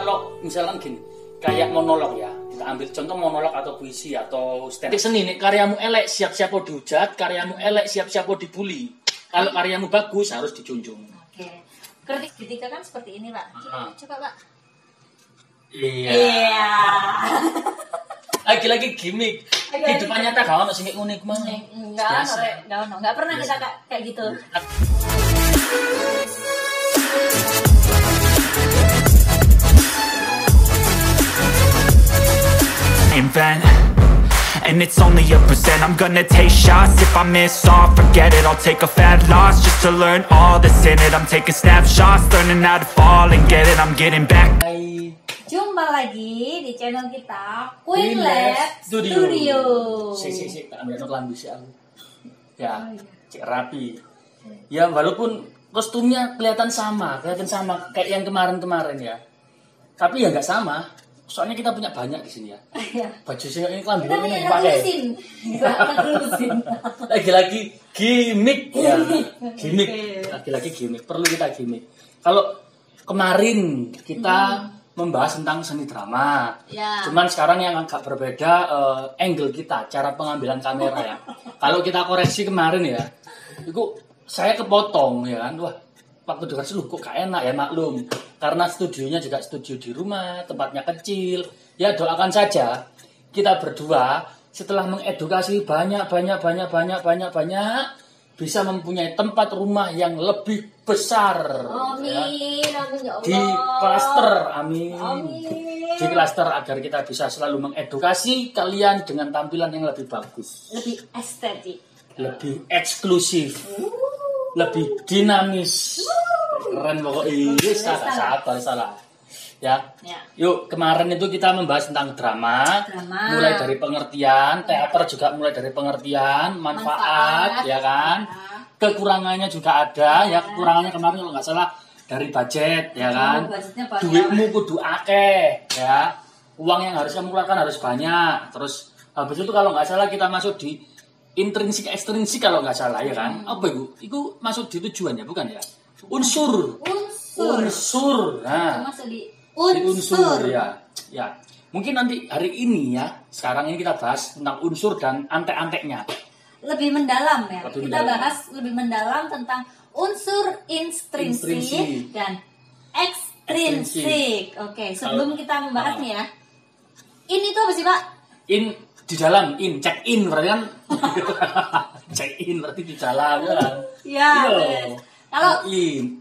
kalau misalkan gini, kayak monolog ya, kita ambil contoh monolog atau puisi atau stand up seni nih, karyamu elek siap-siap dihujat, karyamu elek siap-siap dibully. Kalau karyamu bagus harus dijunjung. Oke. Kritika kan seperti ini, Pak. Coba Pak. Iya. Lagi-lagi gimmick. Kehidupan nyata gak ono sing ngene ku mah. Enggak pernah kita kayak gitu. Invent, and it's only a percent. I'm gonna take shots. If I miss all, forget it. I'll take a fat loss just to learn all that's in it. I'm taking snapshots, learning how to fall and get it. I'm getting back. Jumpa lagi di channel kita Queen Lab Studio. Sik, tak ambil lambi sih aku. Ya, cek rapi. Ya walaupun kostumnya kelihatan sama kayak yang kemarin ya. Tapi ya nggak sama. Soalnya kita punya banyak di sini ya. Baju sih ini klambi ini pakai. Lagi-lagi gimmick ya. Lagi-lagi gimmick. Perlu kita gimmick. Kalau kemarin kita membahas tentang seni drama. Ya. Cuman sekarang yang agak berbeda angle kita, cara pengambilan kamera ya. Kalau kita koreksi kemarin ya, itu saya kepotong ya kan. Wah, waktu dengar sih kok gak enak ya, maklum. Karena studionya juga studio di rumah, tempatnya kecil. Ya doakan saja kita berdua setelah mengedukasi banyak bisa mempunyai tempat rumah yang lebih besar. Amin, ya. Amin ya Allah. Di klaster, amin. Di klaster agar kita bisa selalu mengedukasi kalian dengan tampilan yang lebih bagus, lebih estetik, lebih eksklusif, lebih dinamis. Keren pokoknya. Salah. Ya. Yuk, kemarin itu kita membahas tentang drama. Mulai dari pengertian, teater juga mulai dari pengertian, manfaat. Ya kan? Kekurangannya juga ada, ya kekurangannya kemarin kalau nggak salah dari budget, ya kan? Duitmu kudu akeh, ya. Uang yang harus kamu keluarkan harus banyak. Terus habis itu kalau nggak salah kita masuk di intrinsik ekstrinsik kalau nggak salah, ya kan? Apa itu? Itu masuk di tujuan ya, bukan ya? Unsur. Nah, masuk di unsur ya. Mungkin nanti hari ini ya, sekarang ini kita bahas tentang unsur dan antek-anteknya. Lebih mendalam ya. Kita bahas lebih mendalam tentang unsur intrinsik dan ekstrinsik. Oke, sebelum kita membahas nih ya. In itu apa sih, Pak? In di dalam, check in berarti kan. Check in berarti di dalam kan. Iya. Kalau in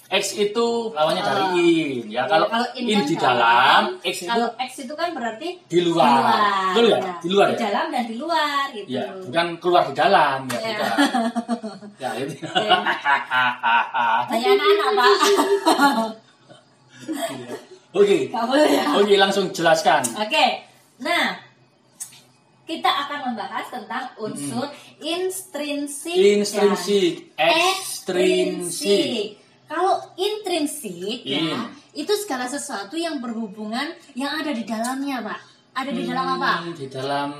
X itu lawannya dari in ya. Kalau in di dalam, X itu kalau X itu kan berarti di luar. Betul ya? Di luar ya? Di dalam dan di luar gitu. Ya, bukan keluar di dalam ya. Ya itu. Tanya anak-anak, Pak. Oke, langsung jelaskan. Oke. Nah, kita akan membahas tentang unsur intrinsik dan ekstrinsik. Kalau intrinsik ya, itu segala sesuatu yang berhubungan yang ada di dalamnya, Pak. Ada di dalam apa? Di dalam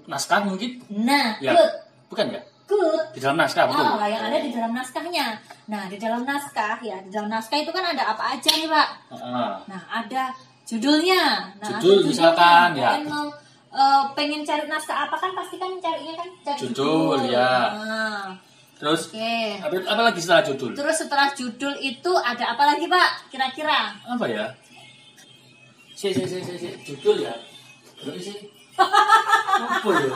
naskah mungkin? Nah, ya. Good. Bukan ya? Good. Di dalam naskah, betul. Yang ada di dalam naskahnya. Nah, di dalam naskah ya, di dalam naskah itu kan ada apa aja nih, Pak? Nah, ada judulnya. Nah, judul misalkan ya. Pengen cari naskah apa kan pasti kan carinya kan cari judul ya. Terus apa lagi setelah judul? Terus setelah judul itu ada apa lagi, Pak? Kira-kira? Apa ya? Judul ya. Berapa sih? Apa ya?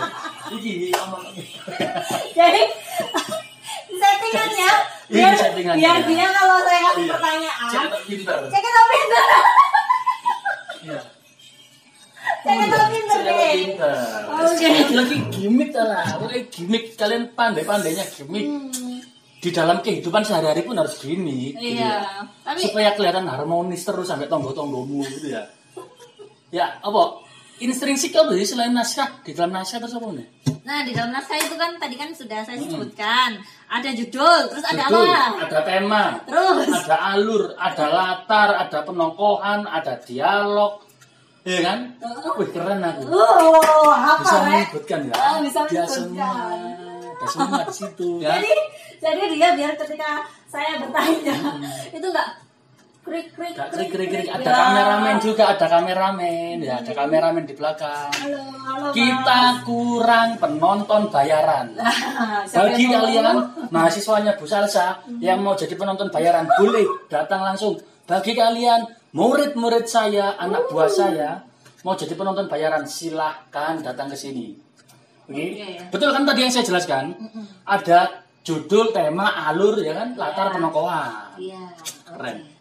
Ini omong. Jadi settingan ya. Biar dia kalau saya kasih pertanyaan. Cek pintar. Iya. Lagi gimmick lah, gimmick kalian pandai-pandainya gimmick. Di dalam kehidupan sehari-hari pun harus gimmick. Iya. Gitu ya. Supaya kelihatan harmonis terus sampai tonggo-tonggomu gitu ya. Ya, apa? Intrinsik apa sih selain naskah? Di dalam naskah terus apa nih? Nah, di dalam naskah itu kan tadi kan sudah saya sebutkan. Ada judul, terus ada apa? Ada tema. Terus ada alur, ada latar, ada penokohan, ada dialog. Iya kan? Wih, keren aku. Apa bisa menyebutkan ya? Bisa menyebutkan. Ada semua di situ ya. Jadi dia biar ketika saya bertanya itu enggak Gak krik. Ada kameramen juga, ada kameramen ya, ada kameramen di belakang. Halo, kita kurang penonton bayaran. Bagi kalian mahasiswanya Bu Salsa yang mau jadi penonton bayaran, boleh datang langsung. Bagi kalian murid-murid saya, anak buah saya mau jadi penonton bayaran, silahkan datang ke sini. Oke. Betul kan tadi yang saya jelaskan? Ada judul, tema, alur, ya kan, latar penokohan. Iya. Keren.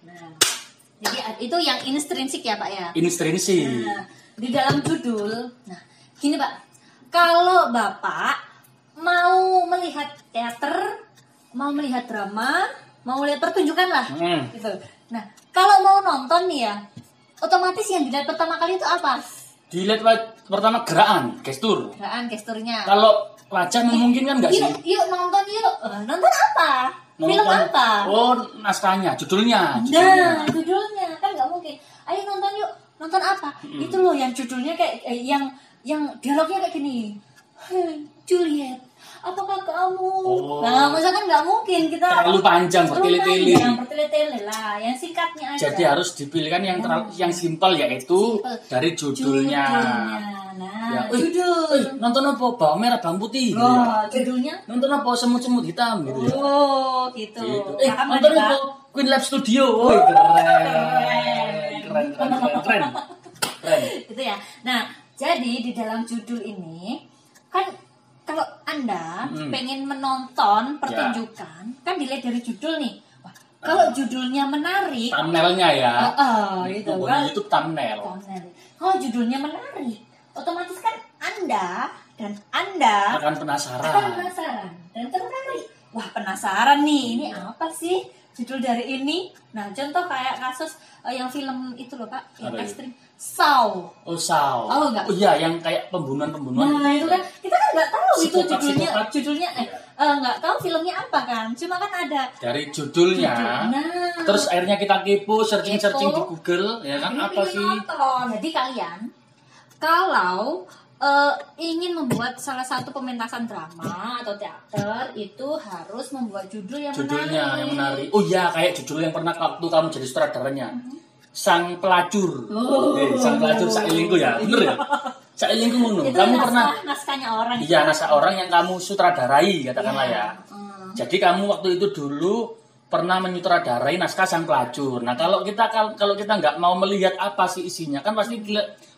Jadi itu yang intrinsik ya Pak ya? Intrinsik. Nah, di dalam judul, nah gini Pak, kalau Bapak mau melihat teater, mau melihat drama, mau melihat pertunjukan lah, gitu. Nah, kalau mau nonton nih ya, otomatis yang dilihat pertama kali itu apa? Dilihat pertama gerakan, gestur. Gerakan, gesturnya. Kalau wajah memungkinkan nggak sih? Yuk nonton yuk. Nonton apa? Film apa? Oh, naskahnya, judulnya. Nah, judulnya kan nggak mungkin. Ayo nonton yuk. Nonton apa? Itu loh yang judulnya kayak yang dialognya kayak gini. Hey, Juliet, apakah kamu? Nah, masa kan nggak mungkin kita terlalu panjang bertele-tele. Yang bertele-tele lah, yang singkatnya aja. Jadi harus dipilihkan yang simpel, yaitu dari judulnya. Nah, judul. Nonton apa? Bawang merah, bawang putih. Judulnya? Nonton apa? Semut-semut hitam gitu ya. Oh, gitu. Nonton apa? Queen Lab Studio. Keren. Itu ya. Nah, jadi di dalam judul ini kan kalau Anda pengen menonton pertunjukan, kan dilihat dari judul nih. Wah, kalau judulnya menarik, thumbnailnya ya. Itu kan YouTube thumbnail. Kalau judulnya menarik, otomatis kan Anda akan penasaran dan tertarik. Wah, penasaran nih, ini apa sih judul dari ini? Nah, contoh kayak kasus yang film itu loh Pak, yang ekstrim, Saw. Oh, Saw. Oh, enggak? Oh iya, yang kayak pembunuhan. Nah, itu kan kita kan nggak tahu itu judulnya nggak tahu filmnya apa kan. Cuma kan ada dari judulnya. Nah, terus akhirnya kita kepo, searching di Google, ya kan, apa sih? Jadi kalian kalau ingin membuat salah satu pementasan drama atau teater, itu harus membuat judulnya yang menarik. Oh iya, kayak judul yang pernah waktu kamu jadi sutradaranya, Sang Pelacur. Sang Pelacur sailingku ya, bener ya? Sailingku ngono. Kamu pernah naskahnya orang. Iya, naskah orang yang kamu sutradarai, katakanlah ya. Jadi kamu waktu itu dulu pernah menyutradarai naskah Sang Pelacur. Nah, kalau kita nggak mau melihat apa sih isinya, kan pasti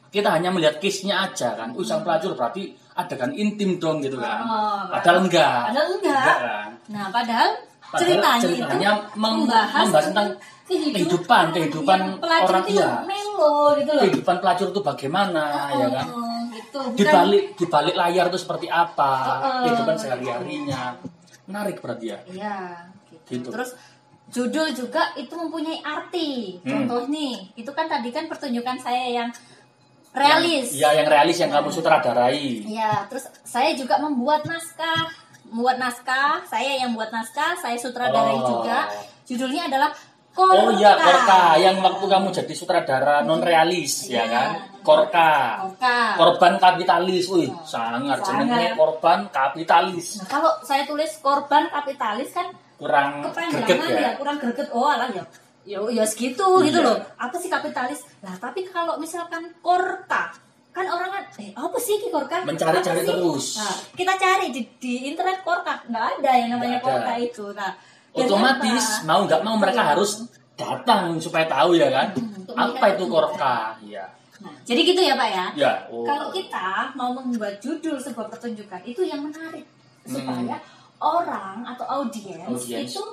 kita hanya melihat case-nya aja kan. Sang Pelacur berarti adegan intim dong gitu kan. Padahal enggak kan. Nah, padahal ceritanya itu membahas tentang kehidupan orang dia. Gitu loh. Kehidupan pelacur itu bagaimana, ya kan? Gitu. Di balik layar itu seperti apa? Kehidupan sehari-harinya. Menarik berarti ya. Iya, gitu. Terus judul juga itu mempunyai arti. Contoh nih, itu kan tadi kan pertunjukan saya yang realis. Iya, yang realis yang kamu sutradarai. Iya, terus saya juga membuat naskah. Saya yang buat naskah, saya sutradarai juga. Judulnya adalah Korka. Oh iya, Korka, yang waktu kamu jadi sutradara non realis, ya kan? Korka. Korban kapitalis. Wih, sangat jenenge korban kapitalis. Nah, kalau saya tulis korban kapitalis kan kurang greget ya. Kurang greget. Oh, alah ya. Ya segitu gitu loh. Apa sih kapitalis? Nah, tapi kalau misalkan Korka, kan orang kan apa sih Korka? Mencari-cari terus. Nah, kita cari di internet Korka, nggak ada yang namanya Korka itu. Nah, otomatis mau nggak mau mereka harus datang supaya tahu ya kan apa itu Korka. Iya. Nah, jadi gitu ya Pak ya. Ya. Kalau kita mau membuat judul sebuah pertunjukan itu yang menarik supaya orang atau audiens itu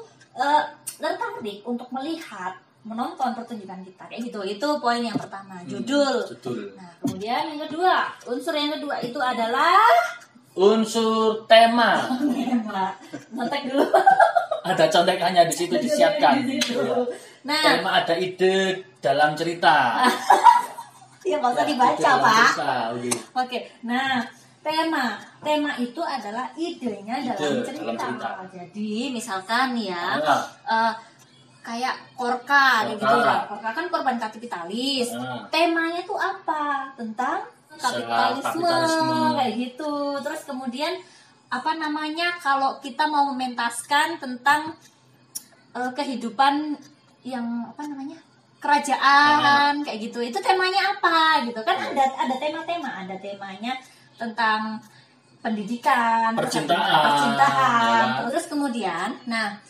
tertarik untuk menonton pertunjukan kita kayak gitu. Itu poin yang pertama, judul. Nah, kemudian yang kedua, unsur yang kedua itu adalah unsur tema. Contek dulu. Ada contekannya di situ disiapkan. Nah, tema ada ide dalam cerita. Ya nggak usah dibaca Pak. Okay. Oke, nah tema itu adalah idenya dalam cerita. Jadi misalkan ya, kayak Korka gitu ya. Korka kan korban kapitalis. Temanya tuh apa? Tentang kapitalisme kayak gitu. Terus kemudian kalau kita mau mementaskan tentang kehidupan yang apa namanya? Kerajaan kayak gitu. Itu temanya apa gitu kan? Ada tema-tema, ada temanya tentang pendidikan, percintaan. Terus kemudian, nah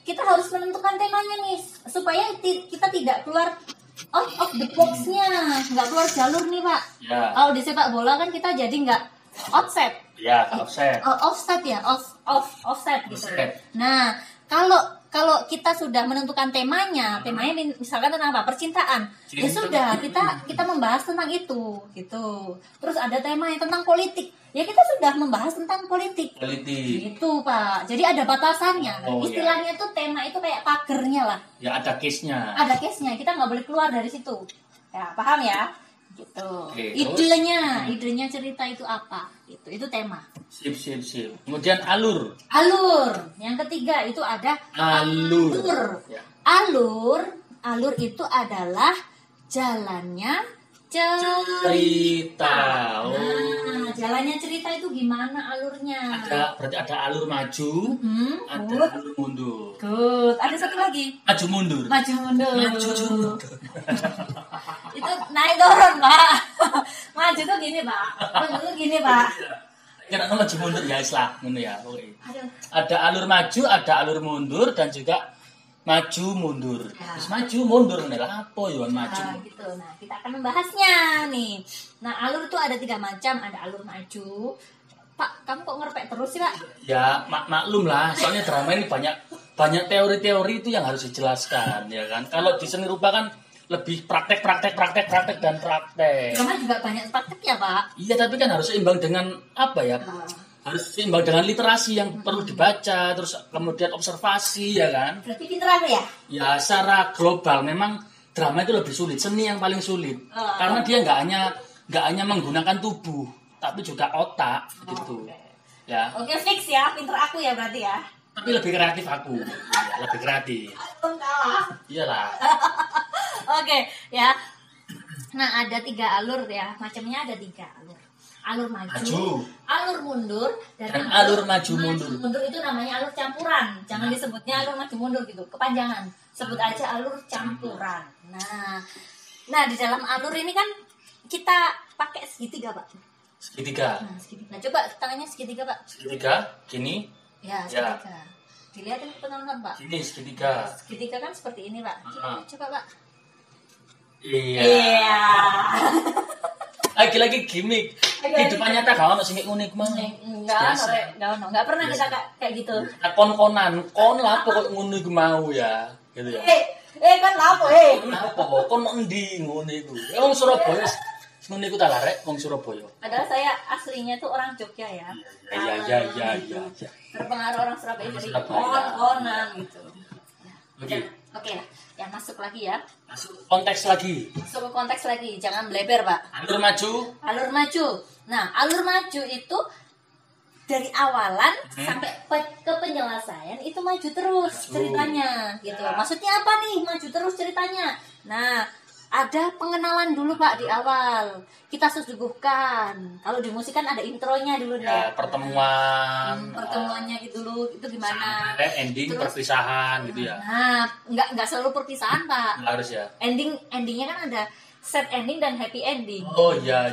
kita harus menentukan temanya nih supaya kita tidak keluar out of the box-nya, nggak keluar jalur nih Pak. Ya. Kalau di sepak bola kan kita jadi nggak offset. Ya, offset. Offset ya, offset gitu. Nah, kalau kita sudah menentukan temanya misalkan tentang apa? Percintaan. Ya sudah, kita membahas tentang itu gitu. Terus ada tema yang tentang politik. Ya kita sudah membahas tentang politik. Itu Pak. Jadi ada batasannya. Istilahnya tuh tema itu kayak pagernya lah. Ya ada case-nya. Ada case-nya. Kita nggak boleh keluar dari situ. Ya paham ya? Gitu. Idenya cerita itu apa? Itu tema. Sip. Kemudian alur. Yang ketiga itu ada alur. Ya. Alur itu adalah jalannya cerita. Nah, jalannya cerita itu gimana alurnya? Berarti ada alur maju, ada alur mundur. Good. Ada satu lagi. Maju mundur. Itu naik turun Pak. Maju tuh gini Pak. Mundur tuh gini Pak. Kira maju mundur ya Islah, ngono ya. Oke. Ada alur maju, ada alur mundur dan juga maju mundur. Terus maju mundur adalah apa ya maju? Nah, gitu. Nah, kita akan membahasnya nih. Nah, alur itu ada 3 macam, ada alur maju. Pak, kamu kok ngerepek terus sih, Pak? Ya, maklum lah. Soalnya drama ini banyak teori-teori itu yang harus dijelaskan, ya kan? Kalau di seni rupa kan lebih praktek dan praktek. Drama juga banyak praktek ya, Pak? Iya, tapi kan harus seimbang dengan apa ya? Harus seimbang dengan literasi yang perlu dibaca, terus kemudian observasi, ya kan? Berarti pinter aku ya? Ya, secara global memang drama itu lebih sulit, seni yang paling sulit. Karena dia nggak hanya menggunakan tubuh, tapi juga otak, gitu. Ya. Oke, fix ya, pinter aku ya berarti ya? Tapi lebih kreatif aku, ya, lebih kreatif. Kalah. Iyalah. Oke, ya. Nah, ada 3 alur ya, macamnya ada 3 alur. Alur maju, alur mundur, dan alur maju mundur. Mundur itu namanya alur campuran. Jangan disebutnya alur maju mundur gitu, kepanjangan. Sebut aja alur campuran. Nah di dalam alur ini kan kita pakai segitiga, Pak. Segitiga. Nah, segitiga. Coba tangannya segitiga, Pak. Segitiga, gini. Ya, segitiga. Dilihatin penonton, Pak. Ini segitiga. Segitiga kan seperti ini, Pak. Coba, Pak. Iya. Lagi-lagi gimmick. Kehidupan nyata gak ono sing ngene iku mah. Enggak pernah kita kayak gitu. Kon-konan, kon lah pokok ngono iku mau ya. Gitu ya. Kan lapo Apa kon endi ngono iku? Ya wong Surabaya. Ngono iku ta larek wong Surabaya. Padahal saya aslinya tuh orang Jogja ya. Iya. Terpengaruh orang Surabaya jadi kon-konan gitu. Oke lah, ya masuk lagi ya. Masuk konteks lagi. Jangan bleber, Pak. Alur maju. Nah, alur maju itu dari awalan sampai ke penyelesaian itu maju terus ceritanya, gitu. Ya. Maksudnya apa nih maju terus ceritanya? Nah, ada pengenalan dulu Pak di awal. Kita suguhkan. Kalau di musik kan ada intronya dulu nih. Ya, pertemuan. Pertemuannya gitu dulu itu gimana? Ending terus, perpisahan gitu ya. Nah, enggak selalu perpisahan, Pak. Harus ya. Endingnya kan ada sad ending dan happy ending. Oh iya.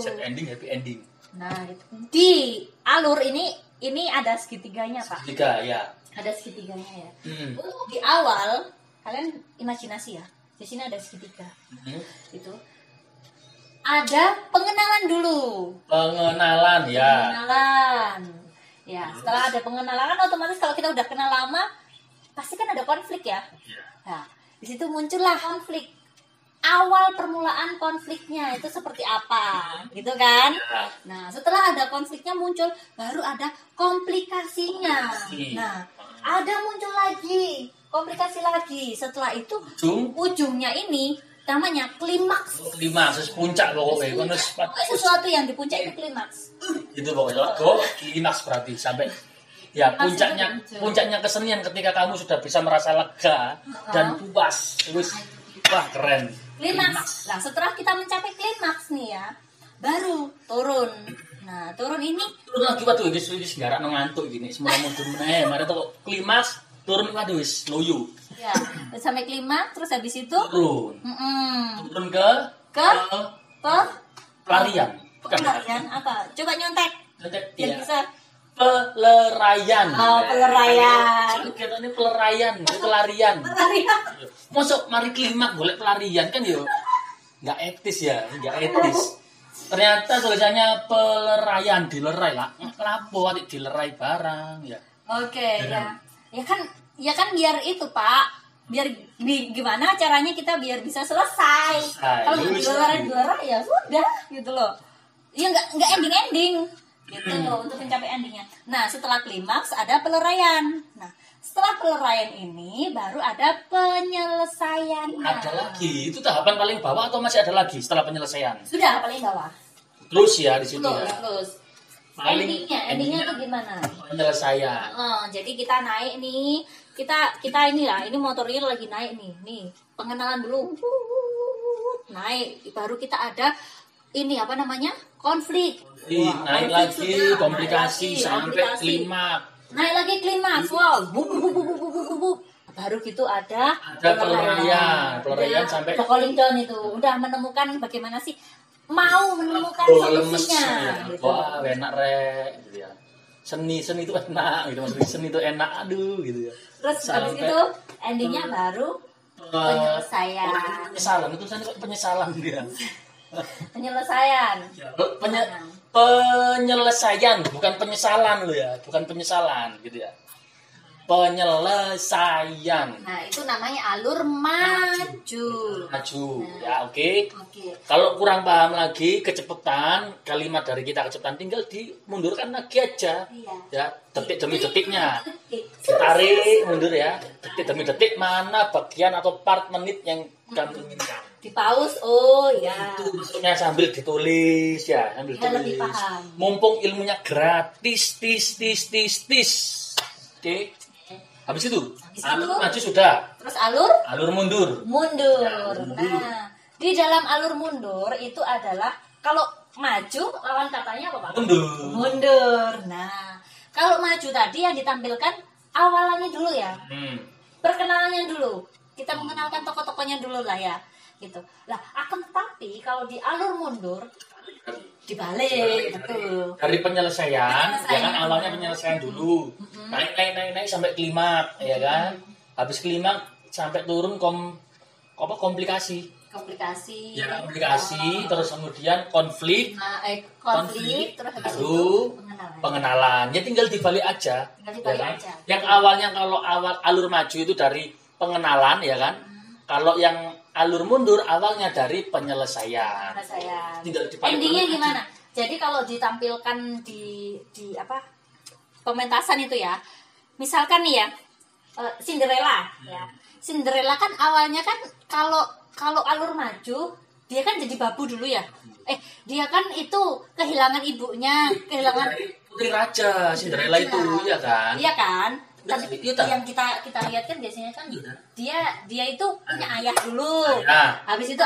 Sad ending, happy ending. Nah, gitu. Di alur ini ada segitiganya, Pak. Segitiga, ya. Ada segitiganya ya. Untuk di awal kalian imajinasi ya. Di sini ada segitiga. Itu ada pengenalan dulu. Pengenalan ya. Ya, setelah ada pengenalan kan otomatis kalau kita udah kenal lama pasti kan ada konflik ya. Nah, di situ muncullah konflik. Awal permulaan konfliknya itu seperti apa, gitu kan? Nah, setelah ada konfliknya muncul, baru ada komplikasinya. Nah, ada muncul lagi komplikasi lagi. Setelah itu ujungnya ini namanya klimaks. Klimaks, puncak pokoknya. Sesuatu yang di puncak itu klimaks. Itu pokoknya. Klimaks berarti sampai ya puncaknya kesenian ketika kamu sudah bisa merasa lega dan puas. Wah, keren. Klimaks. Nah, setelah kita mencapai klimaks nih ya, baru turun. Nah, turun lagi waktu ini nggak ngantuk gini, semua mundur meneh. Mari tuh klimaks. turun waduh wis loyo. Ya, sampai klimaks terus habis itu turun. Turun ke pelarian. Pelarian apa? Coba nyontek. Biar ya. bisa. Peleraian. Oh, peleraian. Kita ini pelarian. Masuk mari klimaks golek pelarian kan yo. Nggak etis ya, nggak etis. Ternyata tulisannya peleraian, dilerai lah. Kenapa adik dilerai barang ya? Oke, ya. Ya kan biar itu, Pak. Biar gimana caranya kita biar bisa selesai. Kalau dilerai ya sudah gitu loh. Ya nggak ending gitu untuk mencapai endingnya. Nah, setelah klimaks ada peleraian. Nah, setelah peleraian ini baru ada penyelesaian. Ada lagi, itu tahapan paling bawah atau masih ada lagi setelah penyelesaian? Sudah paling bawah. Terus ya di situ ya. Terus. Endingnya itu gimana? Penyelesaian. Jadi kita naik nih, kita ini lah, ini motornya lagi naik nih, pengenalan dulu, naik, baru kita ada ini apa namanya konflik. Naik lagi komplikasi sampai klimaks. Naik lagi klimaks, wow, baru gitu ada pelarian sampai calling down itu, udah menemukan bagaimana sih mau menemukan solusinya. Gitu. Wah, enak gitu ya. Seni itu enak gitu, maksudnya seni itu enak, aduh gitu ya. Terus habis itu endingnya baru penyelesaian. Penyesalan itu penyesalan dia. Penyelesaian. Penyelesaian bukan penyesalan lo ya, bukan penyesalan gitu ya. Penyelesaian. Nah, itu namanya alur maju. Ya, oke. Kalau kurang paham lagi kecepatan, kalimat dari kita kecepatan tinggal dimundurkan lagi aja. Iya. Ya, detik demi detiknya. Ditarik mundur ya. Detik demi detik mana bagian atau part menit yang kamu inginkan. Di pause. Oh, ya. Itu maksudnya sambil ditulis ya, sambil tulis. Lebih paham. Mumpung ilmunya gratis, tis. Oke. Habis itu alur maju sudah. Terus alur mundur. Ya, nah, di dalam alur mundur itu adalah kalau maju lawan katanya apa, Pak? Mundur. Nah, kalau maju tadi yang ditampilkan awalannya dulu ya. Perkenalannya dulu. Kita mengenalkan tokoh-tokohnya dulu lah ya. Gitu. Lah, akan tetapi kalau di alur mundur dibalik, betul. Dari penyelesaian, jangan awalnya penyelesaian dulu. Naik sampai klimaks, ya kan? Habis klimaks sampai turun komplikasi. Ya, komplikasi, terus kemudian konflik, terus baru pengenalan. Ya tinggal dibalik aja. Yang awalnya kalau alur maju itu dari pengenalan, ya kan? Kalau yang alur mundur awalnya dari penyelesaian. Endingnya gimana? Jadi kalau ditampilkan di apa pementasan itu ya, misalkan nih ya, Cinderella ya. Cinderella kan awalnya kan kalau alur maju dia kan jadi babu dulu ya. Dia kan itu kehilangan ibunya, kehilangan putri raja Cinderella itu ya kan? Iya kan? Tapi yang kita lihat kan biasanya kan dia itu punya ayah dulu. Habis itu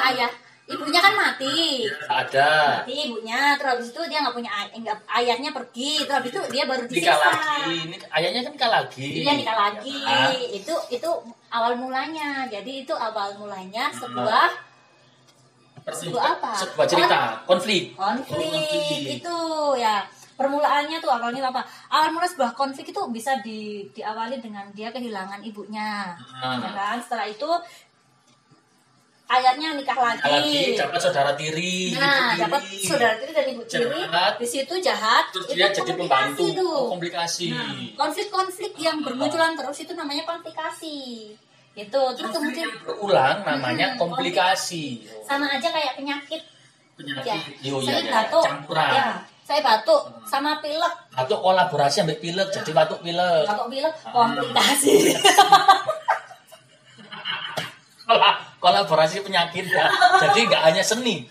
ibunya kan mati. Mati ibunya, terus habis itu dia nggak punya ayahnya pergi, terus habis itu dia baru disiksa. Ayahnya kan nikah lagi. Iya nikah lagi. Itu awal mulanya. Jadi itu awal mulanya sebuah apa? Sebuah cerita, konflik. Itu ya. Permulaannya tuh awalnya apa? Awal mula sebuah konflik itu bisa diawali dengan dia kehilangan ibunya. Ya kan? Setelah itu ayahnya nikah lagi. Dapat saudara tiri. Dapat saudara tiri dan ibu tiri. Di situ jahat. Terus dia jadi pembantu. Komplikasi. Konflik-konflik yang bermunculan terus itu namanya komplikasi. Itu terus kemudian berulang namanya komplikasi. Sama aja kayak penyakit. Saya batuk. Campuran. Ya. Saya batuk sama pilek. Batuk kolaborasi sampai pilek jadi batuk pilek. Komplikasi. Kolaborasi penyakit ya. Jadi nggak hanya seni.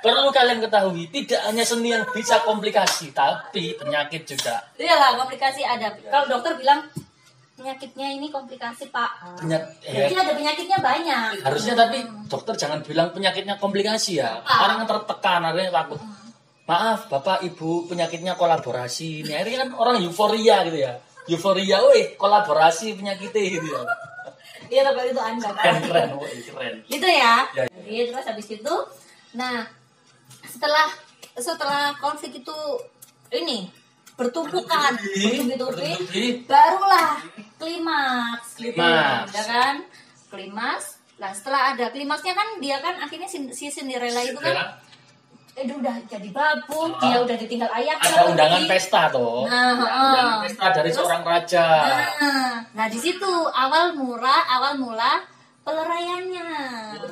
Perlu kalian ketahui, tidak hanya seni yang bisa komplikasi, tapi penyakit juga. Iyalah, komplikasi ada. Kalau dokter bilang penyakitnya ini komplikasi, Pak. Mungkin ada penyakitnya banyak. Harusnya tapi dokter jangan bilang penyakitnya komplikasi ya. Orang yang tertekan, artinya takut. Maaf, Bapak, Ibu, penyakitnya kolaborasi. Ini akhirnya kan orang euforia gitu ya. Euforia, woi, kolaborasi punya kita gitu ya. Iya, tapi itu Anda kan. Keren. Gitu ya. Jadi terus habis itu, nah setelah konflik itu ini bertumpukan, barulah klimaks, ya kan? Klimaks. Nah setelah ada klimaksnya kan dia kan akhirnya si Cinderella itu kan udah jadi babu, dia udah ditinggal ayahnya. Ada undangan pesta toh. Undangan pesta dari seorang raja. Nah di situ awal mula peleraiannya.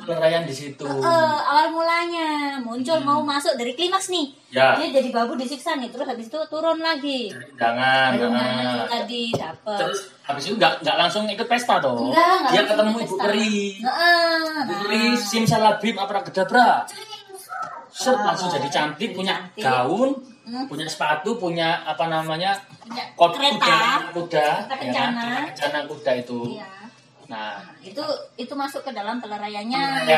Peleraian di situ. Awal mulanya muncul mau masuk dari klimaks nih. Ya. Dia jadi babu disiksa nih, terus habis itu turun lagi. Undangan tadi dapat. Terus habis itu nggak langsung ikut pesta toh. Dia ketemu Ibu Peri. Ibu Peri simsalabim abracadabra. Langsung jadi cantik, punya gaun, punya sepatu, punya apa namanya kuda kuda itu. Iya. Nah itu masuk ke dalam peleraiannya.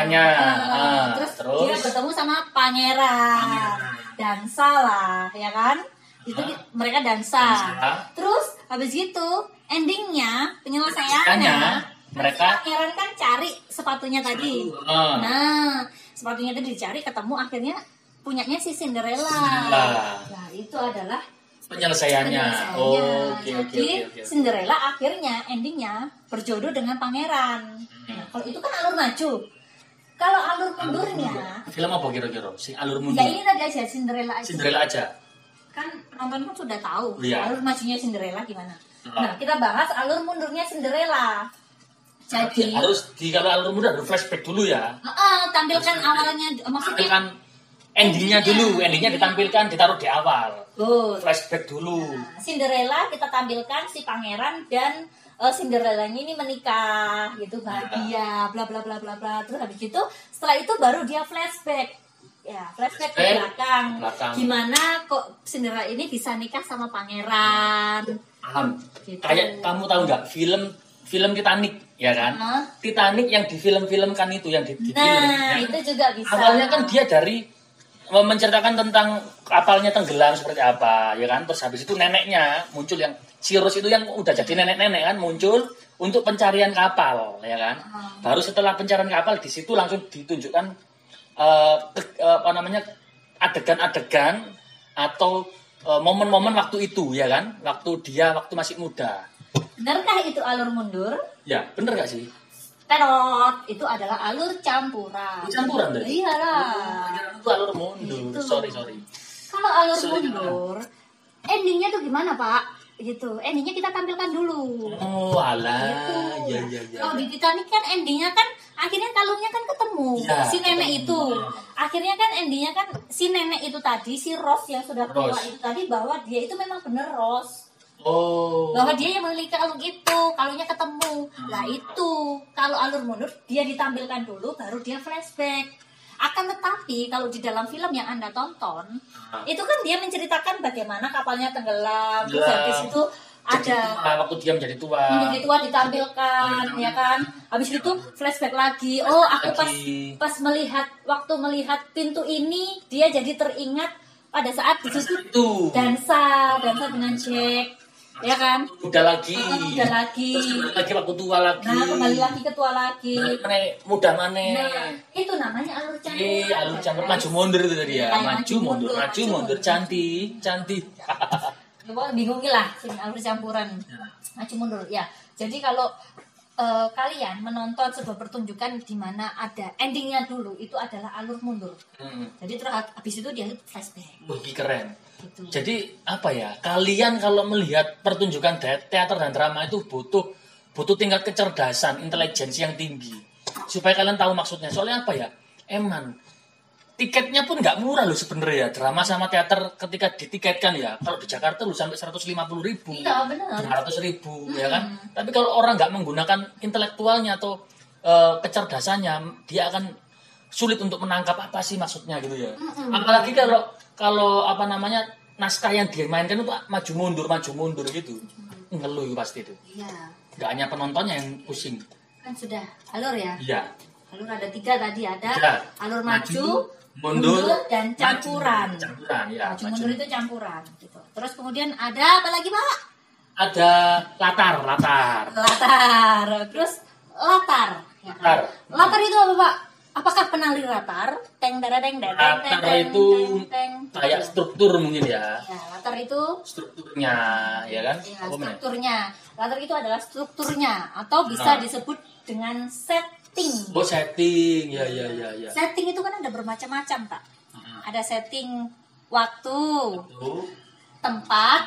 Terus dia bertemu sama pangeran, dansa lah, ya kan? Itu mereka dansa. Terus habis itu endingnya penyelesaiannya mereka pangeran kan cari sepatunya tadi. Nah sepatunya tadi dicari, ketemu, akhirnya punyanya si Cinderella. Nah itu adalah penyelesaiannya. Jadi Cinderella akhirnya endingnya berjodoh dengan pangeran. Nah, kalau itu kan alur maju. Kalau alur mundurnya, film apa kira-kira? Alur mundur. Ya ini tadi aja Cinderella aja. Kan penonton kan sudah tahu alur majunya Cinderella gimana. Nah kita bahas alur mundurnya Cinderella. Jadi harus kalau alur mundur harus flashback dulu ya. Tampilkan awalnya, maksudnya tampilkan endingnya dulu. Endingnya ditampilkan, ditaruh di awal. Flashback dulu. Cinderella kita tampilkan si pangeran dan Cinderellanya ini menikah gitu, bahagia, bla bla bla bla bla. Terus habis itu setelah itu baru dia flashback. Ya, flashback ke belakang. Gimana kok Cinderella ini bisa nikah sama pangeran? Paham. Gitu. Kayak kamu tahu nggak film Titanic, ya kan? Titanic yang di film-filmkan itu, yang di film. Nah, itu juga bisa. Awalnya kan dia dari menceritakan tentang kapalnya tenggelam seperti apa, ya kan? Terus habis itu neneknya muncul, yang si Rose itu yang udah jadi nenek-nenek kan, muncul untuk pencarian kapal, ya kan? Baru setelah pencarian kapal di situ langsung ditunjukkan adegan-adegan atau momen-momen waktu itu, ya kan? Waktu masih muda. Benarkah itu alur mundur? Ya, bener gak sih? Terot, itu adalah alur campuran. Campuran tadi? Iyalah. Itu alur mundur. Itu. Sorry. Kalau alur mundur, endingnya tuh gimana, Pak? Gitu. Endingnya kita tampilkan dulu. Oh, alah. Gitu. Ya. Kalau di Titanic kan endingnya kan akhirnya kalungnya kan ketemu si nenek itu. Akhirnya kan endingnya kan si nenek itu tadi, si Rose yang sudah tua itu tadi, bahwa dia itu memang bener Rose. Bahwa dia yang memiliki kalung itu, kalungnya ketemu. Nah itu, kalau alur mundur dia ditampilkan dulu, baru dia flashback. Akan tetapi kalau di dalam film yang Anda tonton, itu kan dia menceritakan bagaimana kapalnya tenggelam. Terus habis itu ada waktu dia menjadi tua. Menjadi tua ditampilkan, ya kan. Habis itu flashback lagi. Oh, aku pas waktu melihat pintu ini, dia jadi teringat pada saat di situ dansa dengan Jack. Ya kan? Udah lagi. Terus kembali lagi waktu tua lagi. Nah, kembali lagi ke tua lagi. Muda mana? Nah, itu namanya alur campuran. Alur campuran, maju mundur itu tadi ya. Maju mundur, cantik. Bingung lah sini alur campuran. Maju mundur. Ya. Jadi kalau kalian menonton sebuah pertunjukan di mana ada endingnya dulu, itu adalah alur mundur. Jadi terus habis itu dia flashback. Lebih keren. Gitu. Jadi apa ya? Kalian kalau melihat pertunjukan teater dan drama itu butuh tingkat kecerdasan, intelijensi yang tinggi supaya kalian tahu maksudnya. Soalnya apa ya? Tiketnya pun nggak murah loh sebenarnya ya. Drama sama teater ketika ditiketkan ya. Kalau di Jakarta lu sampai 150.000, 200.000, ya kan? Tapi kalau orang nggak menggunakan intelektualnya atau kecerdasannya, dia akan sulit untuk menangkap apa sih maksudnya gitu ya. Apalagi kalau apa namanya naskah yang dimainkan itu maju mundur gitu. Ngeluh pasti itu. Iya. Nggak hanya penontonnya yang pusing. Kan sudah alur ya? Iya. Alur ada 3 tadi, ada alur maju, mundur dan campuran. Campuran ya. Maju mundur itu campuran gitu. Terus kemudian ada apa lagi, Pak? ada latar. Terus latar. Ya kan? Latar itu apa, Pak? Apakah penali latar? Latar itu kayak struktur mungkin ya. Ya, latar itu strukturnya, ya kan? Ya, strukturnya. Latar itu adalah strukturnya atau bisa disebut dengan setting. Oh, setting. Ya. Setting itu kan ada bermacam-macam, Pak. Ada setting waktu, tempat,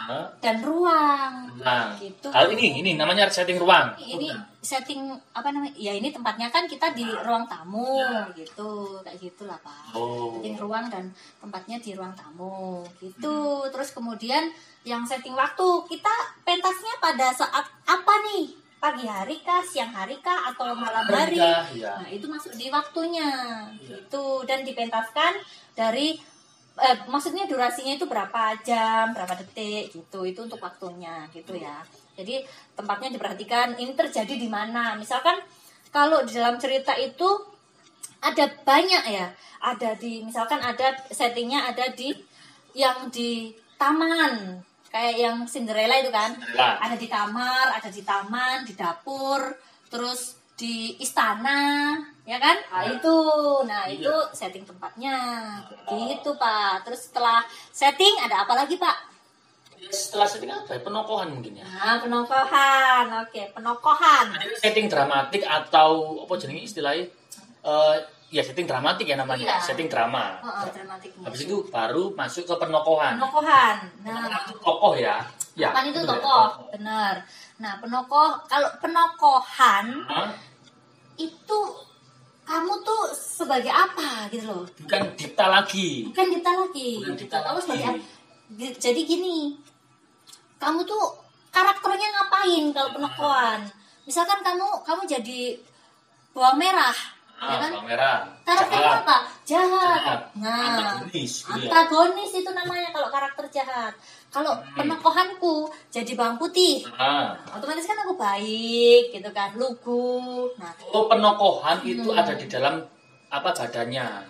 dan ruang. Gitu. Kalau ini namanya setting ruang. Ini setting apa namanya? Ya ini tempatnya kan kita di ruang tamu gitu. Kayak gitulah, Pak. Setting ruang dan tempatnya di ruang tamu gitu. Terus kemudian yang setting waktu, kita pentasnya pada saat apa nih? Pagi hari kah, siang hari kah, atau malam hari? Ya. Nah, itu masuk di waktunya gitu, dan dipentaskan dari maksudnya durasinya itu berapa jam, berapa detik gitu. Itu untuk waktunya gitu ya. Jadi tempatnya diperhatikan ini terjadi di mana. Misalkan kalau di dalam cerita itu ada banyak ya. Misalkan ada settingnya ada di yang di taman. Kayak yang Cinderella itu kan. Ada di kamar, ada di taman, di dapur, terus di istana, ya kan? Nah itu setting tempatnya, gitu Pak. Terus setelah setting ada apa lagi Pak? Setelah setting apa ya? Penokohan mungkin ya. Nah, penokohan, oke, penokohan. Setting dramatik atau apa jenis istilahnya? Ya setting dramatik ya namanya, setting drama. Dramatiknya. Habis itu baru masuk ke penokohan. Penokohan. Nah, tokoh ya. Ya. Kan itu tokoh, benar. Nah, kalau penokohan itu kamu tuh sebagai apa gitu loh? Bukan dipta lagi. Kamu sebagai apa? Jadi gini, kamu tuh karakternya ngapain kalau penokohan? Misalkan kamu jadi bawang merah, ya kan? Bawang merah. Karakternya apa? Jahat. Nah, antagonis itu namanya kalau karakter jahat. Kalau penokohanku jadi bawang putih, otomatis kan aku baik, gitu kan, lugu. Nah, penokohan itu ada di dalam apa badannya?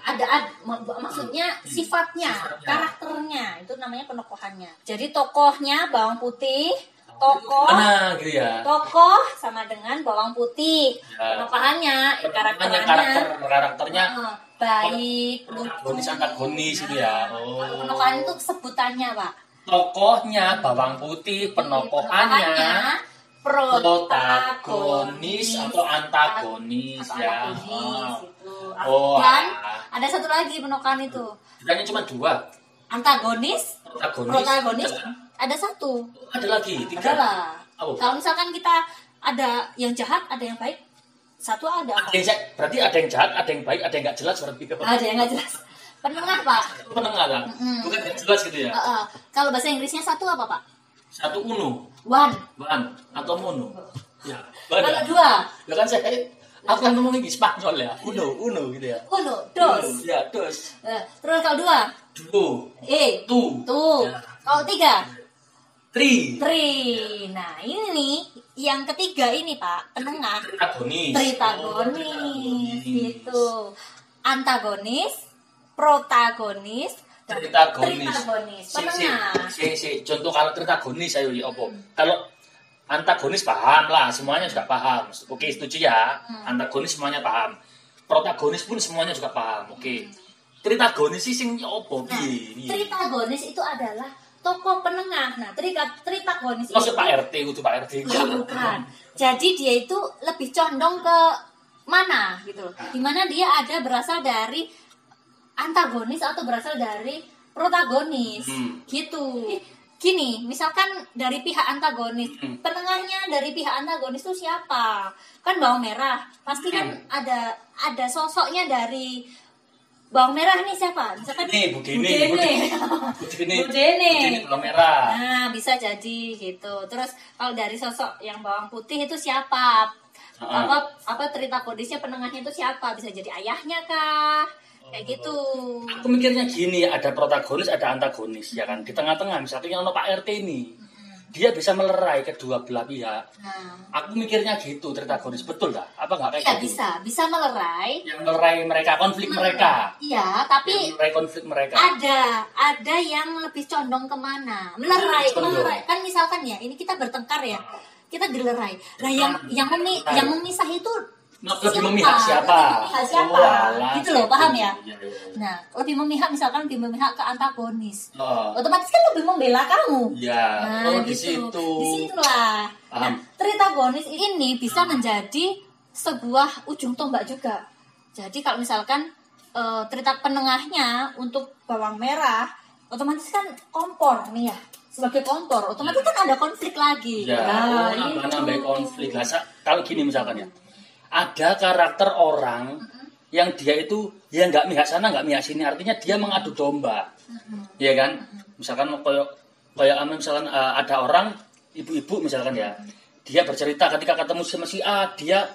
Maksudnya sifatnya, karakternya, itu namanya penokohannya. Jadi tokohnya bawang putih, gitu ya. Tokoh sama dengan bawang putih. Penokohannya, karakternya baik, lugu, antagonis gitu ya. Penokohan itu sebutannya, Pak. Tokohnya bawang putih, penokohannya protagonis atau antagonis ya. Dan ada satu lagi penokohan itu. Bukannya cuma dua. Antagonis, protagonis. Ada satu. Ada lagi, tiga. Kalau misalkan kita ada yang jahat, ada yang baik, satu ada. Berarti ada yang jahat, ada yang baik, ada yang nggak jelas berarti. Ada yang nggak jelas. Penengah Pak. Penengah kan? Bukan yang jelas gitu ya. Kalau bahasa Inggrisnya satu apa Pak? Satu uno. One atau mono. Ya. Kalau dua. Ya kan aku kan ngomong ini Spanyol ya. Uno gitu ya. Uno, dos. Ya, dos. Terus kalau dua? Duo. Tu. Ya. Kalau tiga? Tri. Nah ini nih yang ketiga ini Pak, penengah. Tritagonis. Gitu. Antagonis, protagonis, tritagonis. Penengah. Contoh kalau tritagonis ayo ya apa? Kalau antagonis paham lah, semuanya juga paham. Oke, setuju ya. Antagonis semuanya paham. Protagonis pun semuanya juga paham. Oke. Tritagonis sih sing opo piye? Tritagonis itu adalah tokoh penengah. Nah, tritagonis itu Pak RT itu Pak RT. Bukan. Jadi dia itu lebih condong ke mana gitu. Dimana dia ada berasal dari antagonis atau berasal dari protagonis gitu. Gini, misalkan dari pihak antagonis, penengahnya dari pihak antagonis itu siapa? Kan bawang merah, pasti kan ada sosoknya dari bawang merah nih siapa? Misalkan Bu Dene bawang merah. Nah, bisa jadi gitu. Terus kalau dari sosok yang bawang putih itu siapa? Apa tritagonisnya penengahnya itu siapa? Bisa jadi ayahnya kah? Kayak gitu. Aku mikirnya gini, ada protagonis, ada antagonis, ya kan? Di tengah-tengah, misalnya ono Pak RT ini. dia bisa melerai kedua belah pihak. Aku mikirnya gitu, tritagonis, betul tak? Apa nggak kayak gitu? Bisa melerai. Yang melerai mereka, konflik mereka. Iya, tapi melerai konflik mereka. Ada yang lebih condong kemana? Melerai. Kan misalkan ya, ini kita bertengkar ya, kita dilerai. Nah, yang memisah itu lebih memihak siapa? Gitu loh, paham ya? Nah, lebih memihak, misalkan lebih memihak ke antagonis. Otomatis kan lebih membela kamu. Nah, di situlah. Nah, tritagonis ini bisa menjadi sebuah ujung tombak juga. Jadi kalau misalkan tritak penengahnya untuk bawang merah, otomatis kan kompor nih ya. Sebagai kompor, otomatis kan ada konflik lagi. Nambah konflik. Kalau gini misalkan ya, ada karakter orang yang dia itu ya nggak mihak sana nggak mihak sini, artinya dia mengadu domba, ya kan? Misalkan kayak misalkan ada orang ibu-ibu misalkan ya, dia bercerita ketika ketemu sama si A dia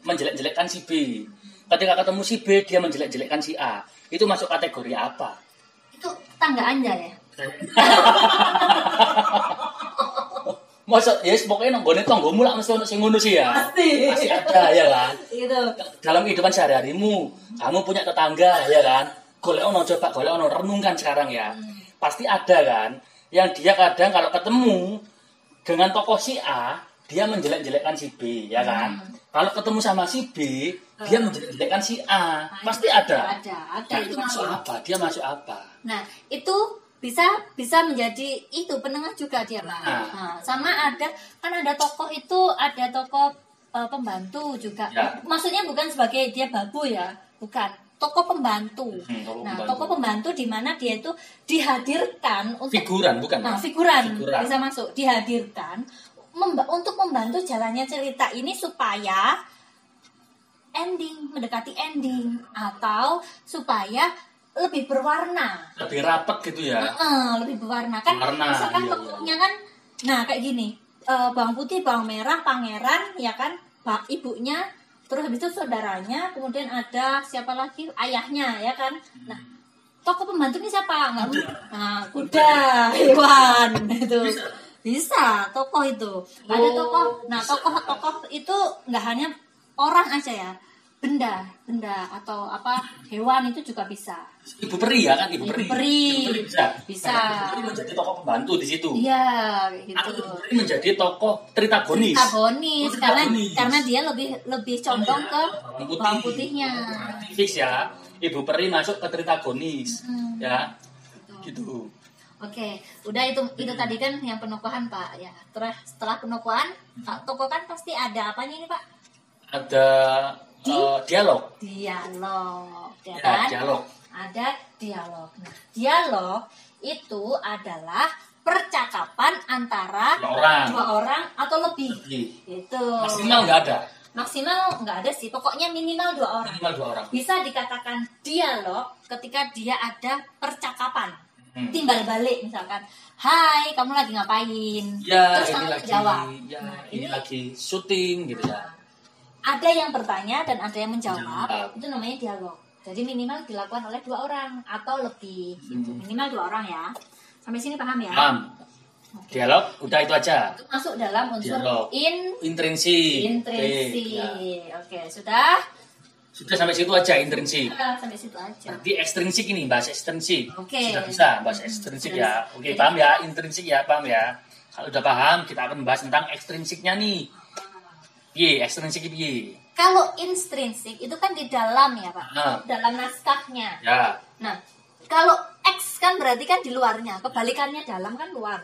menjelek-jelekkan si B, ketika ketemu si B dia menjelek-jelekkan si A, itu masuk kategori apa? Itu tangga anja ya. Masa ya pokoknya nonggone tanggomu lah mesti ono sing ngono sih ya. Pasti ada ya kan. Itu. Dalam kehidupan sehari-harimu, kamu punya tetangga ya kan. Golek ono renungkan sekarang ya. Pasti ada kan yang dia kadang kalau ketemu dengan tokoh si A, dia menjelek-jelekkan si B ya kan. Kalau ketemu sama si B, dia menjelek-jelekkan si A. Pasti ada. Nah, itu masuk apa? Dia masuk apa? Nah, itu bisa menjadi itu penengah juga dia, Pak. Nah, sama ada tokoh itu, ada tokoh pembantu juga. Maksudnya bukan sebagai dia babu ya, bukan. Tokoh pembantu. Tokoh pembantu di mana dia itu dihadirkan untuk figuran, bukan? Nah, figuran bisa masuk, dihadirkan untuk membantu jalannya cerita ini supaya mendekati ending atau supaya lebih berwarna, lebih rapat gitu ya. Lebih berwarna kan. Misalkan tokohnya kan, nah kayak gini, bawang putih, bawang merah, pangeran, ya kan, ibunya, terus habis itu saudaranya, kemudian ada siapa lagi, ayahnya, ya kan. Nah, tokoh pembantu ini siapa? Nah, kuda, hewan, itu bisa tokoh itu. Ada tokoh, nah tokoh itu nggak hanya orang aja ya. Benda atau apa hewan itu juga bisa. Ibu peri ya kan, ibu peri bisa. Ibu peri menjadi tokoh pembantu di situ. Iya, gitu. Atau ibu peri menjadi tokoh tritagonis. Karena dia lebih condong ke bawang putihnya. Fix ya, ibu peri masuk ke tritagonis, ya, gitu. Oke, udah itu tadi kan yang penokohan Pak ya. Terus setelah penokohan, tokoh kan pasti ada apanya ini Pak? Ada dialog. Ya kan? Dialog. Ada dialog. Nah, dialog itu adalah percakapan antara dua orang atau lebih. Itu. Maksimal nggak ada. Maksimal nggak ada sih. Pokoknya minimal dua orang. Bisa dikatakan dialog ketika dia ada percakapan. Timbal balik misalkan, hai kamu lagi ngapain? Ya, terus kamu lagi jawab. Ya, ini lagi syuting gitu ya. Ada yang bertanya dan ada yang menjawab, itu namanya dialog. Jadi minimal dilakukan oleh dua orang atau lebih. Minimal dua orang ya. Sampai sini paham ya? Paham. Dialog, udah itu aja. Itu masuk dalam unsur intrinsi. Oke, sudah. Sudah sampai situ aja intrinsi. Sampai situ aja. Nanti ekstrinsik ini bahas ekstrinsik. Sudah bisa bahas ekstrinsik ya. Oke, paham ya intrinsik ya, paham ya. Kalau udah paham, kita akan bahas tentang ekstrinsiknya nih. Ekstrinsik piye? Kalau intrinsik itu kan di dalam ya Pak, dalam naskahnya. Ya. Nah, kalau X kan berarti kan di luarnya, kebalikannya dalam kan luar.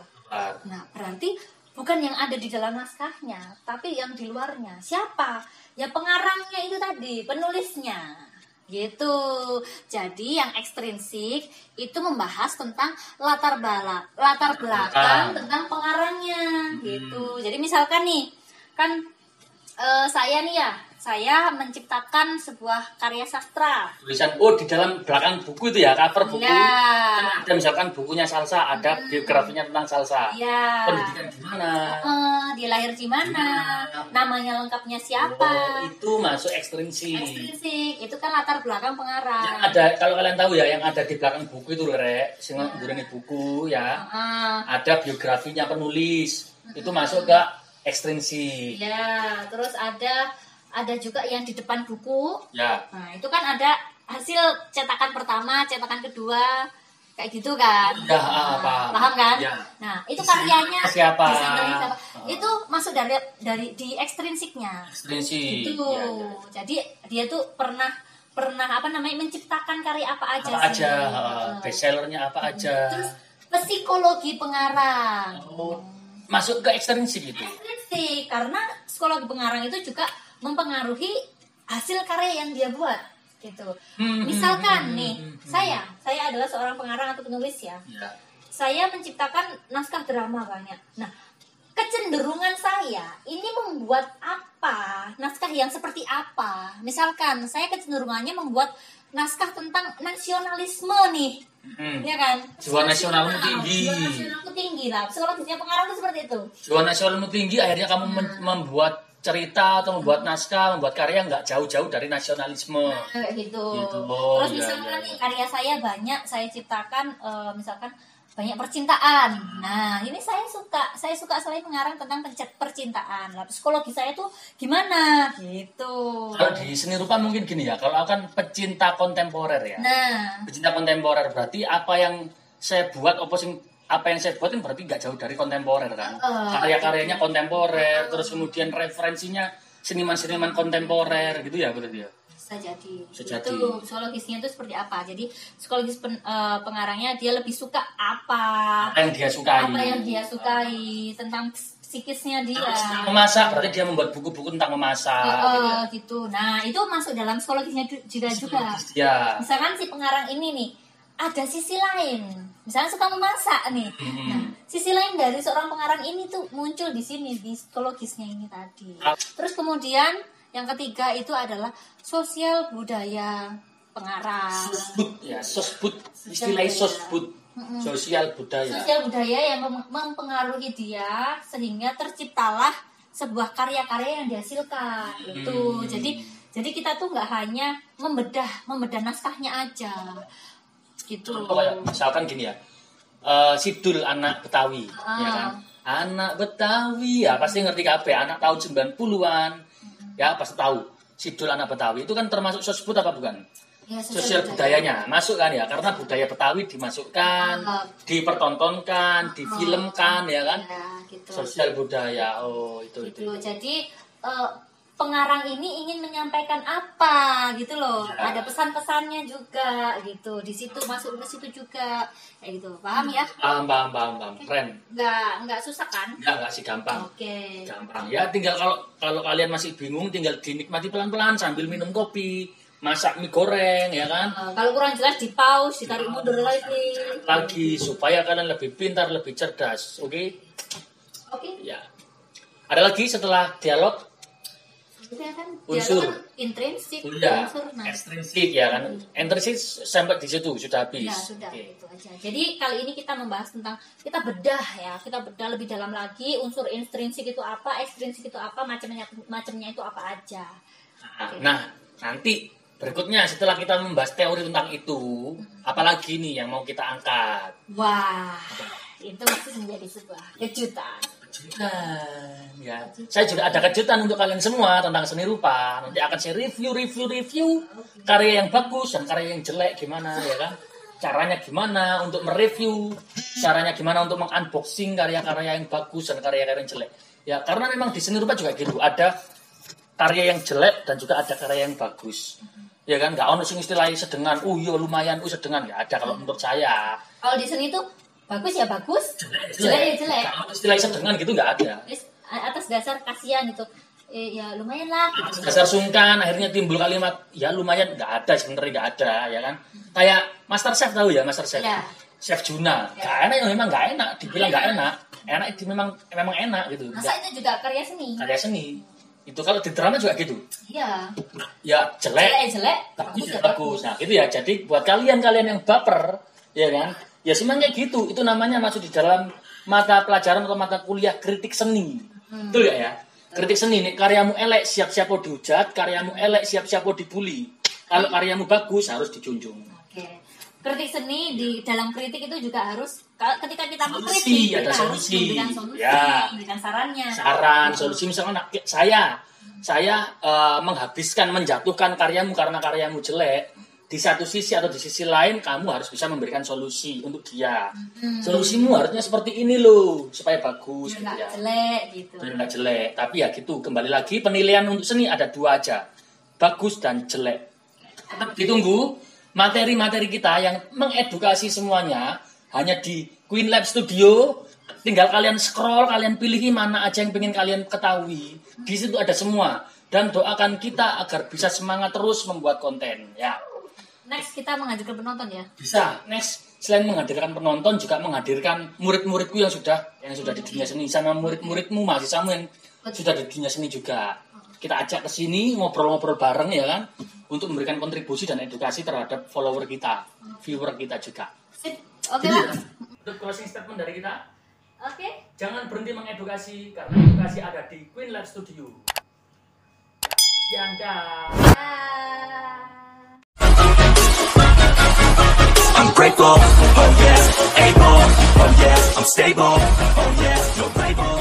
Nah, berarti bukan yang ada di dalam naskahnya, tapi yang di luarnya. Siapa? Ya pengarangnya itu tadi, penulisnya. Gitu. Jadi yang ekstrinsik itu membahas tentang latar belakang tentang pengarangnya gitu. Jadi misalkan nih, kan saya nih ya, saya menciptakan sebuah karya sastra. Tulisan di dalam belakang buku itu ya, cover buku. Kan ada misalkan bukunya Salsa, ada biografinya tentang Salsa. Iya. Pendidikan di mana? Dia lahir di mana? Namanya lengkapnya siapa? Itu masuk ekstrinsik. Ekstrinsik, itu kan latar belakang pengarang. Yang ada, kalau kalian tahu ya, yang ada di belakang buku itu Rek, sing ngureni buku ya. Ada biografinya penulis. Itu masuk ke ekstrinsik. Ya, terus ada juga yang di depan buku. Ya. Nah, itu kan ada hasil cetakan pertama, cetakan kedua, kayak gitu kan. Ya, paham kan? Ya. Nah, itu karyanya siapa? Itu masuk dari di ekstrinsiknya. Ekstrinsik. Gitu. Ya. Jadi dia tuh pernah menciptakan karya apa aja sih. Bestsellernya apa aja. Terus psikologi pengarang. Masuk ke ekstrinsik itu. Ekstrinsik, karena psikologi pengarang itu juga mempengaruhi hasil karya yang dia buat gitu. Misalkan nih, saya adalah seorang pengarang atau penulis ya. Saya menciptakan naskah drama banyak. Nah, kecenderungan saya ini membuat apa? Naskah yang seperti apa? Misalkan saya kecenderungannya membuat naskah tentang nasionalisme nih. Ya kan? Jiwa nasionalmu tinggi. Jiwa nasionalmu tinggi lah. Psikologisnya pengarang itu seperti itu. Jiwa nasionalmu tinggi, akhirnya kamu membuat cerita atau membuat naskah, membuat karya nggak jauh-jauh dari nasionalisme. Gitu. Oh, terus misalkan nih karya saya banyak saya ciptakan, misalkan banyak percintaan. Nah, ini saya suka selain mengarang tentang percintaan. Lah, psikologi saya tuh gimana gitu. Kalau di seni rupa mungkin gini ya, kalau akan pecinta kontemporer ya. Nah, pecinta kontemporer berarti apa yang saya buat apa yang saya buat kan berarti nggak jauh dari kontemporer kan. Karya-karyanya kontemporer, terus kemudian referensinya seniman-seniman kontemporer gitu ya berarti ya. Bisa jadi. Itu psikologisnya itu seperti apa? Jadi psikologis pengarangnya dia lebih suka apa yang dia sukai. Apa yang dia sukai tentang psikisnya dia. Tentang memasak, berarti dia membuat buku-buku tentang memasak. Gitu. Nah, itu masuk dalam psikologisnya juga. Ya. Misalkan si pengarang ini nih ada sisi lain, misalnya suka memasak nih. Nah, sisi lain dari seorang pengarang ini tuh muncul di sini di psikologisnya ini tadi. Terus kemudian yang ketiga itu adalah sosial budaya pengarang. Sosbud, istilahnya sosbud. Sosial budaya. Sosial budaya yang mempengaruhi dia sehingga terciptalah sebuah karya-karya yang dihasilkan. Itu. Jadi kita tuh nggak hanya membedah naskahnya aja. Gitu. Misalkan gini ya, Sidul anak Betawi, ya kan? Anak Betawi ya pasti ngerti kabeh, anak tahun 90-an, ya pasti tahu. Sidul anak Betawi itu kan termasuk sosbud apa bukan? Ya, sosial budayanya masuk kan ya, karena budaya Betawi dimasukkan, dipertontonkan, difilmkan ya kan? Ya, gitu. Sosial budaya, itu. Jadi pengarang ini ingin menyampaikan apa gitu loh, ada pesan-pesannya juga gitu, di situ masuk ke situ juga kayak gitu, paham ya? Paham, keren. Nggak susah kan? Nggak sih, gampang. Oke. Gampang ya, tinggal kalau kalian masih bingung tinggal dinikmati pelan-pelan sambil minum kopi, masak mie goreng ya kan? Kalau kurang jelas di pause, ditarik mundur lagi supaya kalian lebih pintar, lebih cerdas, oke? Ya. Ada lagi setelah dialog? Kan, unsur intrinsik, unsur ekstrinsik ya kan, intrinsik sampai di situ sudah habis. Ya sudah, itu aja. Jadi kali ini kita membahas tentang kita bedah lebih dalam lagi unsur intrinsik itu apa, ekstrinsik itu apa, macamnya itu apa aja. Nah, nanti berikutnya setelah kita membahas teori tentang itu, apalagi nih yang mau kita angkat? Wah, itu masih menjadi sebuah kejutan. Ya, saya juga ada kejutan untuk kalian semua tentang seni rupa. Nanti akan saya review karya yang bagus dan karya yang jelek gimana ya kan? Caranya gimana untuk mereview, caranya gimana untuk mengunboxing karya-karya yang bagus dan karya-karya yang jelek. Ya, karena memang di seni rupa juga gitu. Ada karya yang jelek dan juga ada karya yang bagus. Ya kan, enggak ono sing istilahnya sedengan. Lumayan, sedengan ya ada kalau menurut saya. Kalau di seni itu bagus ya bagus, jelek ya jelek. Istilah sedengan gitu nggak ada. Atas dasar kasihan itu, ya lumayan lah. Atas dasar sungkan, akhirnya timbul kalimat ya lumayan, nggak ada sebenarnya, nggak ada ya kan. Kayak Master Chef, tahu ya Master Chef? Ya. Chef Juna, nggak enak ya, memang nggak enak. Dibilang nggak enak, enak itu memang enak gitu. Masa itu juga karya seni. Karya seni. Itu kalau di drama juga gitu. Iya. Ya jelek, bagus ya bagus. Nah gitu ya. Jadi buat kalian yang baper, ya kan? Ya semuanya kayak gitu. Itu namanya masuk di dalam mata pelajaran atau mata kuliah kritik seni. Betul gak ya? Kritik seni nih, karyamu elek siap-siap dihujat, karyamu elek siap-siap dibully. Kalau karyamu bagus harus dijunjung. Oke. Kritik seni di dalam kritik itu juga harus ketika kita mengkritik ada solusi, memberikan solusi, memberikan sarannya. Solusi misalnya saya menjatuhkan karyamu karena karyamu jelek. Di satu sisi atau di sisi lain kamu harus bisa memberikan solusi untuk dia. Solusimu harusnya seperti ini loh supaya bagus. Biar nggak jelek gitu. Biar nggak jelek. Tapi ya gitu kembali lagi penilaian untuk seni ada 2 aja, bagus dan jelek. Tetap ditunggu materi-materi kita yang mengedukasi semuanya hanya di Queen Lab Studio. Tinggal kalian scroll, kalian pilih mana aja yang pengen kalian ketahui. Di situ ada semua. Dan doakan kita agar bisa semangat terus membuat konten. Ya. Next kita menghadirkan penonton ya. Bisa. Next selain menghadirkan penonton juga menghadirkan murid-muridku yang sudah di dunia seni sama murid-muridmu mahasiswamu yang sudah di dunia seni juga. Kita ajak ke sini ngobrol-ngobrol bareng ya kan, untuk memberikan kontribusi dan edukasi terhadap follower kita, viewer kita juga. Oke lah. Untuk closing statement dari kita. Oke. Jangan berhenti mengedukasi karena edukasi ada di Queen Lab Studio. Sekian dah. I'm grateful, oh yeah, able, oh yeah, I'm stable, oh yeah, no label.